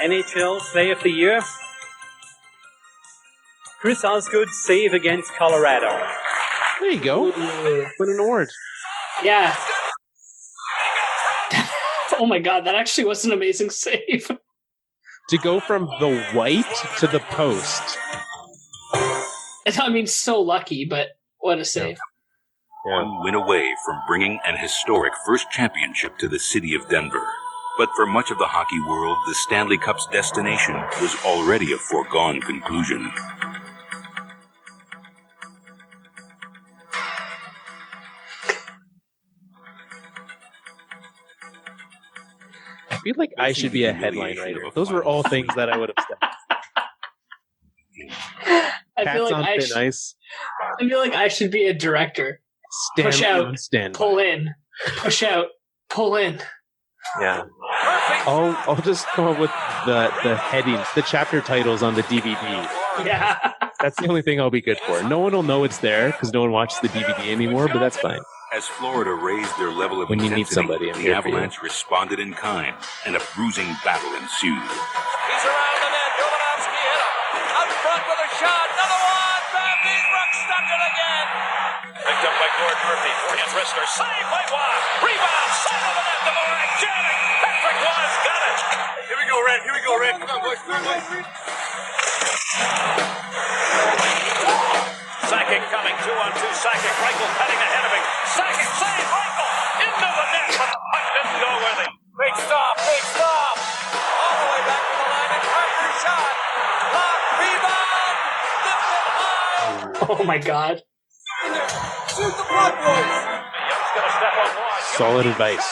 NHL Play of the Year. Chris Osgood save against Colorado. There you go. Win an award. Yeah. Oh my god, that actually was an amazing save. To go from the white to the post. I mean, so lucky, but what a save. One win away from bringing an historic first championship to the city of Denver. But for much of the hockey world, the Stanley Cup's destination was already a foregone conclusion. I feel like I should be a headline writer. Those were all things that I would have said. I feel like I should be a director. Push out, pull in. Push out, pull in. Yeah. I'll just come up with the headings, the chapter titles on the DVD. Yeah. That's the only thing I'll be good for. No one will know it's there because no one watches the DVD anymore, but that's fine. As Florida raised their level of when you intensity, need somebody, I'm the here for you. Avalanche responded in kind, and a bruising battle ensued. He's around the net. Jovanovski hit him. Out front with a shot. Another one. Van Beesbrook stuck it again. Picked up by Gord Murphy. Forehand wrestler. Saved by Waugh. Rebound. Side of the net to Morak. Jamming. Patrick Waugh's got it. Here we go, Red. Here we go, Red. Come on, boys. Come on, boys. coming. 2-on-2 Sakic. Reichel cutting ahead of him. Sakic save. Reichel into the net, but the puck didn't go with him. Big stop. All the way back to the line. And Carter's shot. Lock, rebound. Lifted high. Oh my God. Shoot the puck, boys. Young's going to step on one. Solid advice.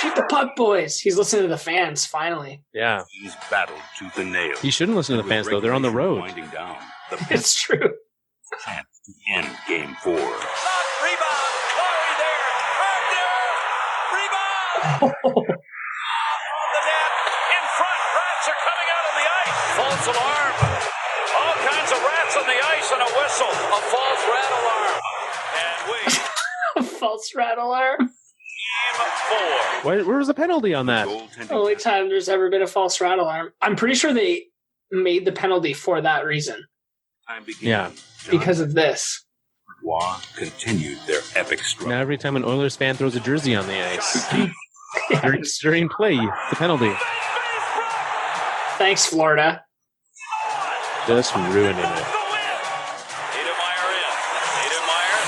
Shoot the puck, boys. He's listening to the fans, finally. Yeah. He's battled tooth and nail. He shouldn't listen to the fans, though. They're on the road. Winding down. It's true. Chance to end game 4. Rebound. Laurie there. Carter. Rebound. On the net. In front. Rats are coming out on the ice. False alarm. All kinds of rats on the ice and a whistle. A false rat alarm. And we... False rat alarm. Game 4. Where was the penalty on that? Only time there's ever been a false rat alarm. I'm pretty sure they made the penalty for that reason. Yeah. Because of this. Roy continued their epic struggle. Now every time an Oilers fan throws a jersey on the ice during play, the penalty. Thanks, Florida. Just ruining it. Niedermeyer in. Niedermeyer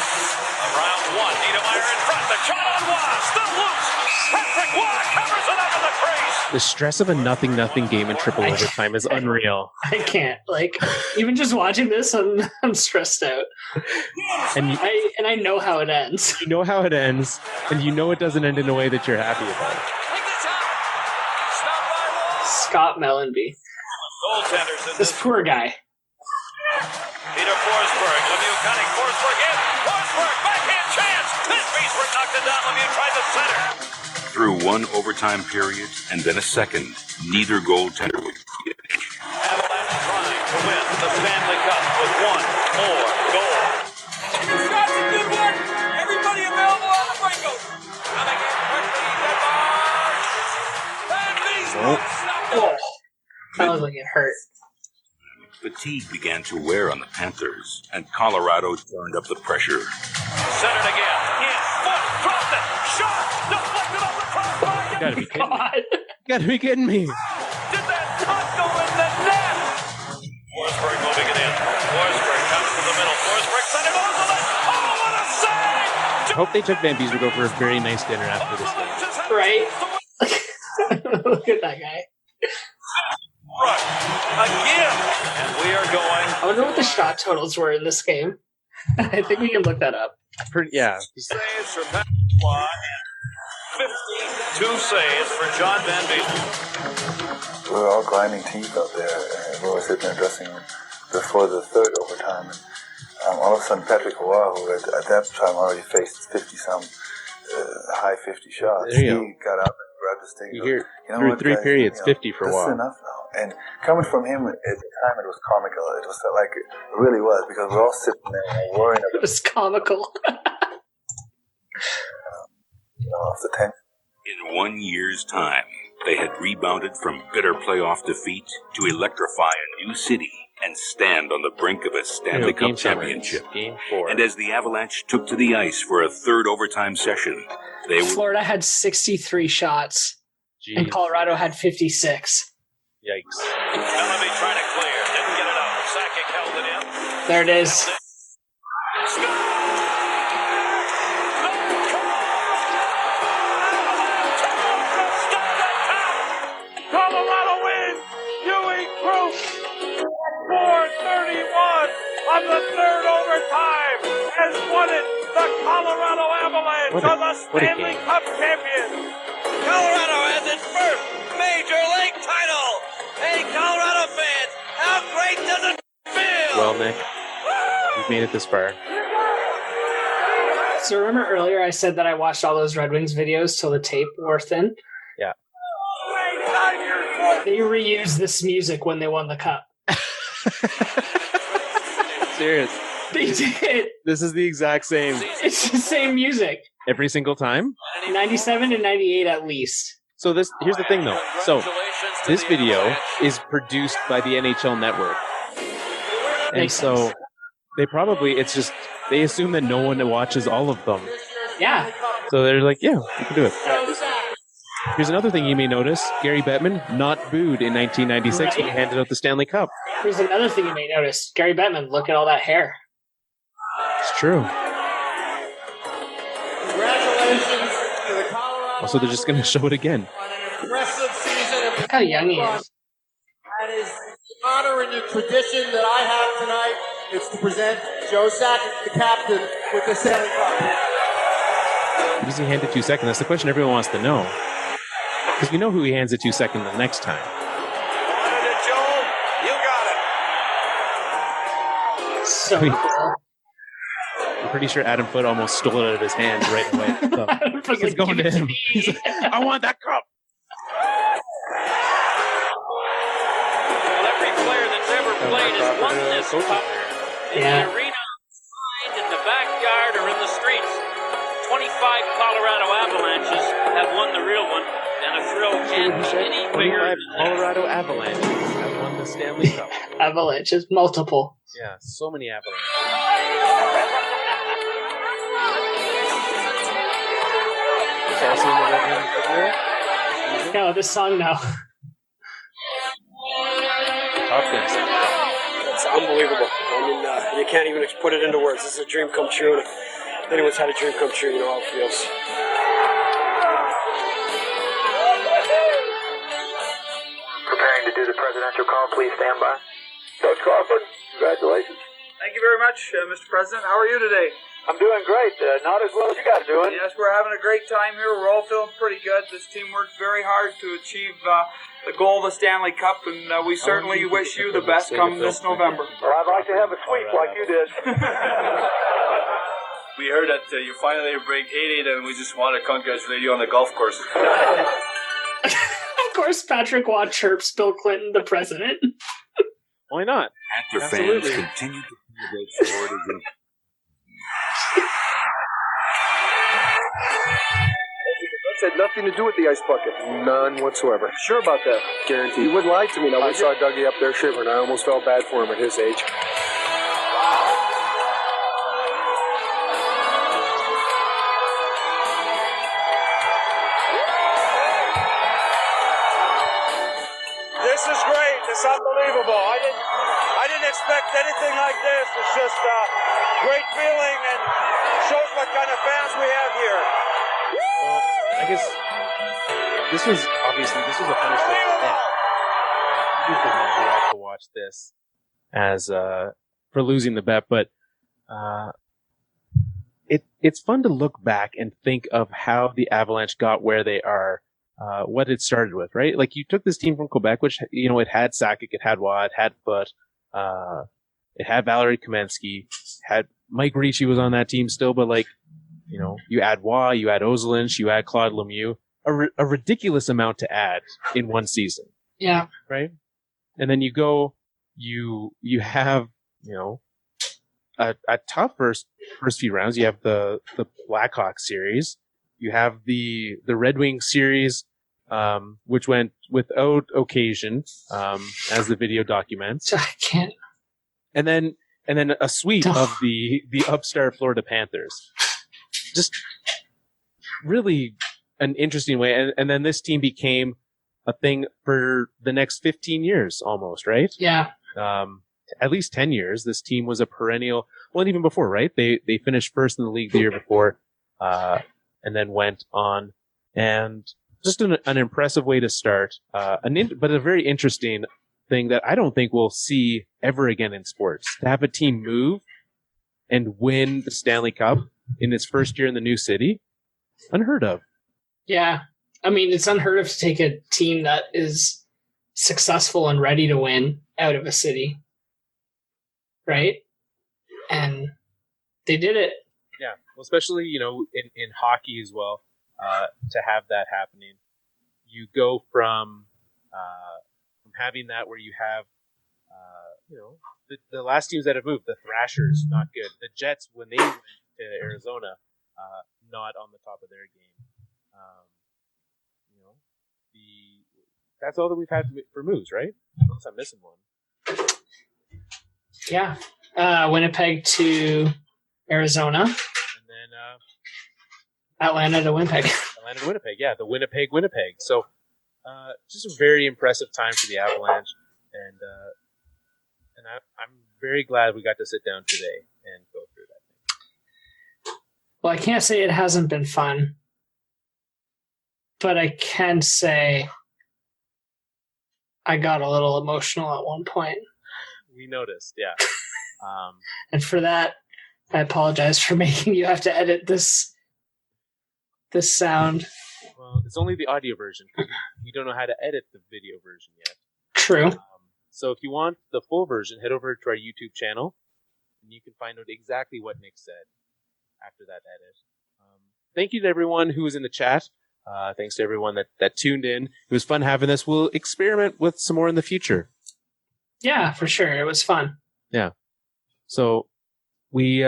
around one. Niedermeyer in front. The shot on Waugh. Still loose. Patrick Waugh covers it up in the crease. The stress of a 0-0 game in triple overtime is unreal. I can't. Even just watching this, I'm stressed out. And I know how it ends. You know how it ends, and you know it doesn't end in a way that you're happy about. Scott Mellenby. Goaltenders in This poor guy. Peter Forsberg. Lemieux cutting. Forsberg in. Forsberg. Backhand chance. This Beesford knocked it down. Lemieux tried the center. Through one overtime period and then a second, neither goaltender would get it. Avalanche trying to win the Stanley Cup with one more goal. Shots a good one. Everybody available on the Franco. Coming in quickly. Van Beesbrook. That was like it hurt. Fatigue began to wear on the Panthers, and Colorado turned up the pressure. Centered again. In. Foot. Dropped it. Shot. Deflected off the crossbar. You gotta be kidding me. You gotta be kidding me. Did that puck go in the net? Forsberg moving it in. Forsberg comes to the middle. Forsberg sent it over the net. Oh, what a save! I hope they took Van Beesbrook for a very nice dinner after this game. Right? Look at that guy. Again, and we are going. I wonder what the shot totals were in this game. I think we can look that up. Yeah. Saves for Patrick Waugh and 52 saves for John Van Beesbrook. We were all grinding teeth out there, and we were sitting in the dressing room before the third overtime. And all of a sudden, Patrick Waugh, who at that time already faced 50-some, high 50 shots, he got up and grabbed the stick. You hear through 3 periods, 50 for Waugh. That's enough now. And coming from him at the time, it was comical. It was like it really was, because we're all sitting there and worrying about it. Was comical. Off the tension. In 1 year's time, they had rebounded from bitter playoff defeat to electrify a new city and stand on the brink of a Stanley Cup championship. Game 4. And as the Avalanche took to the ice for a third overtime session, Florida had 63 shots, and Colorado had 56. Yikes. Bellamy trying to clear. Didn't get it out. Sakic held it in. There it is. Colorado wins. Huey Cruz 4:31 of the third overtime has won it. The Colorado Avalanche are the Stanley Cup champions. Colorado has its first Major League title. Hey, Colorado fans, how great does it feel? Well, Nick, we've made it this far. So remember earlier I said that I watched all those Red Wings videos till the tape wore thin? Yeah. They reused this music when they won the cup. Serious. They did. This is the exact same. It's the same music. Every single time? 97 and 98 at least. So here's the thing, though. So this video is produced by the NHL Network. And so they assume that no one watches all of them. Yeah. So they're like, yeah, we can do it. Here's another thing you may notice. Gary Bettman not booed in 1996 when he handed out the Stanley Cup. Here's another thing you may notice. Gary Bettman, look at all that hair. It's true. Congratulations to the Colorado. Also, they're just going to show it again. On an impressive season. Look how young he is. And is the honor and the tradition that I have tonight is to present Joe Sakic, the captain, with the Stanley Cup. Who does he hand it to second? That's the question everyone wants to know. Because we know who he hands it to second the next time. Joe, you got it. So cool. I'm pretty sure Adam Foote almost stole it out of his hands right away. So Foote's he's like, going "Give to it to him. me." He's like, I want that cup. Well, every player that's ever played has won this cup. In Yeah. the arena, in the backyard, or in the streets. 25 Colorado Avalanches have won the real one, and a thrill can't be any bigger. 25 Colorado Avalanche have won the Stanley Cup. Avalanches, multiple. Yeah, so many Avalanches. No, this song now. Hopkins. It's unbelievable. I mean, you can't even put it into words. This is a dream come true. And if anyone's had a dream come true, you know how it feels. Preparing to do the presidential call. Please stand by. Coach Crawford, congratulations. Thank you very much, Mr. President. How are you today? I'm doing great. Not as well as you guys are doing. Yes, we're having a great time here. We're all feeling pretty good. This team worked very hard to achieve the goal of the Stanley Cup, and we certainly wish you the best come this November. Well, I'd like to have a sweep like you did. We heard that you finally break 8-8, and we just want to congratulate you on the golf course. Of course, Patrick Waugh chirps Bill Clinton, the president. Why not? Panther fans continue to celebrate Florida's Had nothing to do with the ice bucket. None whatsoever. Sure about that? Guaranteed. You wouldn't lie to me. Now, I saw Dougie up there shivering. I almost felt bad for him at his age. This is great. It's unbelievable. I didn't expect anything like this. It's just a great feeling and shows what kind of fans we have here. Well, I guess this was a punishment for them. He's the one who had to watch this as for losing the bet, but it's fun to look back and think of how the Avalanche got where they are, what it started with, right? Like you took this team from Quebec, which it had Sakic, it had Waugh, it had Foote, it had Valerie Kamensky, had Mike Ricci was on that team still, but you add Waugh, you add Ozolinsh, you add Claude Lemieux, a ridiculous amount to add in one season. Yeah. Right? And then you go, you have, a tough first few rounds. You have the Blackhawks series. You have the Red Wings series, which went without occasion, as the video documents. I can't. And then a sweep of the upstart Florida Panthers. Just really an interesting way. And then this team became a thing for the next 15 years almost, right? Yeah. At least 10 years. This team was a perennial, well, even before, right? They finished first in the league the year before, and then went on. And just an impressive way to start, but a very interesting thing that I don't think we'll see ever again in sports. To have a team move and win the Stanley Cup in its first year in the new city, unheard of. Yeah. I mean, it's unheard of to take a team that is successful and ready to win out of a city. Right? And they did it. Yeah. Well, especially, in hockey as well, to have that happening. You go from having that where you have, the last teams that have moved, the Thrashers, not good. The Jets, when they went to Arizona, not on the top of their game. That's all that we've had for moves, right? Unless I'm missing one. Yeah. Winnipeg to Arizona. And then Atlanta to Winnipeg. Atlanta to Winnipeg, yeah. The Winnipeg. So just a very impressive time for the Avalanche. And I'm very glad we got to sit down today and go through that thing. Well, I can't say it hasn't been fun, but I can say I got a little emotional at one point. We noticed, yeah. And for that, I apologize for making you have to edit this sound. Well, it's only the audio version. We don't know how to edit the video version yet. True. So if you want the full version, head over to our YouTube channel, and you can find out exactly what Nick said after that edit. Thank you to everyone who was in the chat. Thanks to everyone that tuned in. It was fun having this. We'll experiment with some more in the future. Yeah, for sure. It was fun. Yeah. So we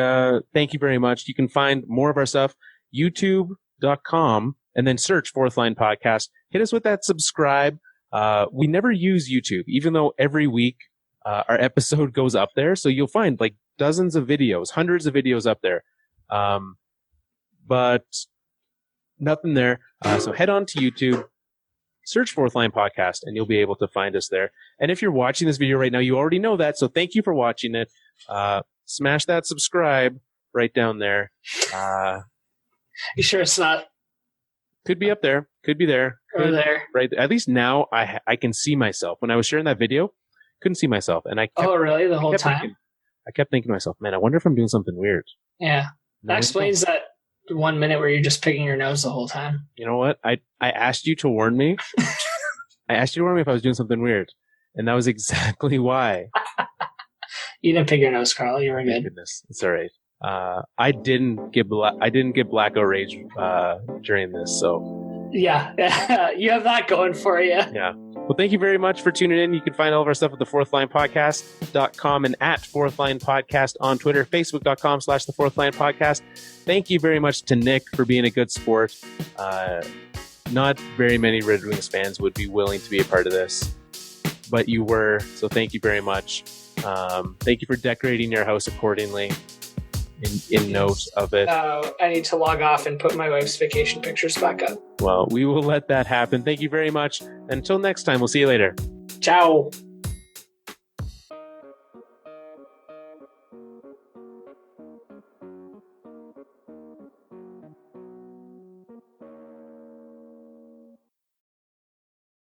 thank you very much. You can find more of our stuff, youtube.com, and then search Fourth Line Podcast. Hit us with that subscribe. We never use YouTube, even though every week our episode goes up there. So you'll find like dozens of videos, hundreds of videos up there. But nothing there. So head on to YouTube, search Fourth Line Podcast, and you'll be able to find us there. And if you're watching this video right now, you already know that. So thank you for watching it. Smash that subscribe right down there. You sure it's not? Could be up there. Could be there. Over there. Right. At least now I can see myself. When I was sharing that video, couldn't see myself. And I kept, really? The whole time? I kept thinking to myself, man, I wonder if I'm doing something weird. Yeah. That explains that 1 minute where you're just picking your nose the whole time. You know what? I asked you to warn me. I asked you to warn me if I was doing something weird. And that was exactly why. You didn't pick your nose, Carl. You were good. Goodness. It's all right. I didn't get blackout rage during this, so yeah, you have that going for you. Yeah. Well, thank you very much for tuning in. You can find all of our stuff at thefourthlinepodcast.com and at Fourth Line Podcast on Twitter, facebook.com/The Fourth Line Podcast. Thank you very much to Nick for being a good sport. Not very many Red Wings fans would be willing to be a part of this, but you were, so thank you very much. Thank you for decorating your house accordingly. In note of it. I need to log off and put my wife's vacation pictures back up. Well, we will let that happen. Thank you very much. Until next time, we'll see you later. Ciao.